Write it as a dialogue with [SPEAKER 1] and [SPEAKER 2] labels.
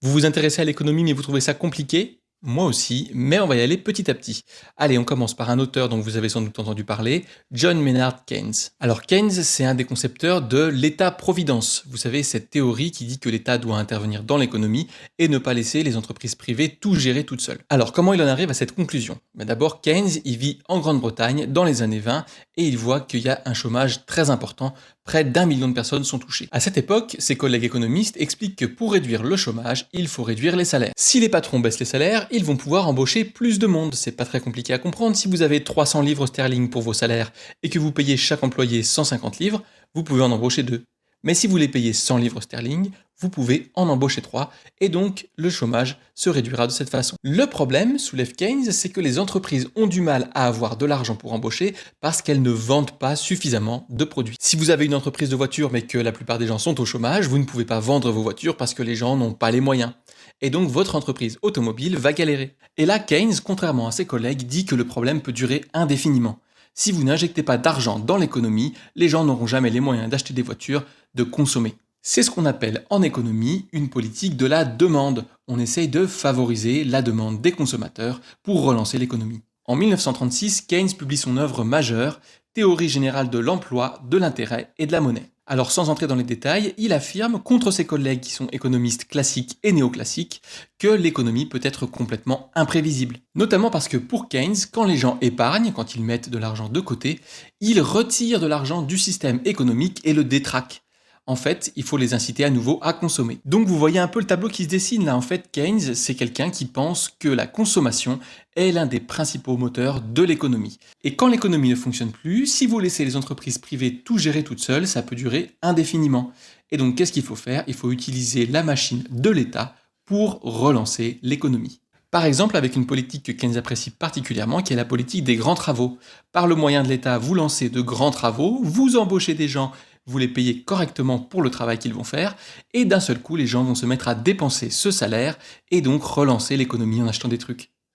[SPEAKER 1] Vous vous intéressez à l'économie mais vous trouvez ça compliqué? Moi aussi, mais on va y aller petit à petit. Allez, on commence par un auteur dont vous avez sans doute entendu parler, John Maynard Keynes. Alors Keynes, c'est un des concepteurs de l'État-providence. Vous savez, cette théorie qui dit que l'État doit intervenir dans l'économie et ne pas laisser les entreprises privées tout gérer toutes seules. Alors comment il en arrive à cette conclusion? D'abord, Keynes, il vit en Grande-Bretagne dans les années 20 et il voit qu'il y a un chômage très important. Près d'1 million de personnes sont touchées. À cette époque, ses collègues économistes expliquent que pour réduire le chômage, il faut réduire les salaires. Si les patrons baissent les salaires, ils vont pouvoir embaucher plus de monde. C'est pas très compliqué à comprendre. Si vous avez 300 livres sterling pour vos salaires et que vous payez chaque employé 150 livres, vous pouvez en embaucher 2. Mais si vous les payez 100 livres sterling, vous pouvez en embaucher 3 et donc le chômage se réduira de cette façon. Le problème, soulève Keynes, c'est que les entreprises ont du mal à avoir de l'argent pour embaucher parce qu'elles ne vendent pas suffisamment de produits. Si vous avez une entreprise de voitures mais que la plupart des gens sont au chômage, vous ne pouvez pas vendre vos voitures parce que les gens n'ont pas les moyens. Et donc votre entreprise automobile va galérer. Et là, Keynes, contrairement à ses collègues, dit que le problème peut durer indéfiniment. Si vous n'injectez pas d'argent dans l'économie, les gens n'auront jamais les moyens d'acheter des voitures, de consommer. C'est ce qu'on appelle en économie une politique de la demande. On essaye de favoriser la demande des consommateurs pour relancer l'économie. En 1936, Keynes publie son œuvre majeure, Théorie générale de l'emploi, de l'intérêt et de la monnaie. Alors sans entrer dans les détails, il affirme, contre ses collègues qui sont économistes classiques et néoclassiques, que l'économie peut être complètement imprévisible. Notamment parce que pour Keynes, quand les gens épargnent, quand ils mettent de l'argent de côté, ils retirent de l'argent du système économique et le détraquent. En fait, il faut les inciter à nouveau à consommer. Donc vous voyez un peu le tableau qui se dessine là. En fait, Keynes, c'est quelqu'un qui pense que la consommation est l'un des principaux moteurs de l'économie. Et quand l'économie ne fonctionne plus, si vous laissez les entreprises privées tout gérer toutes seules, ça peut durer indéfiniment. Et donc qu'est-ce qu'il faut faire? Il faut utiliser la machine de l'État pour relancer l'économie. Par exemple, avec une politique que Keynes apprécie particulièrement, qui est la politique des grands travaux. Par le moyen de l'État, vous lancez de grands travaux, vous embauchez des gens, vous les payez correctement pour le travail qu'ils vont faire, et d'un seul coup, les gens vont se mettre à dépenser ce salaire, et donc relancer l'économie en achetant des trucs.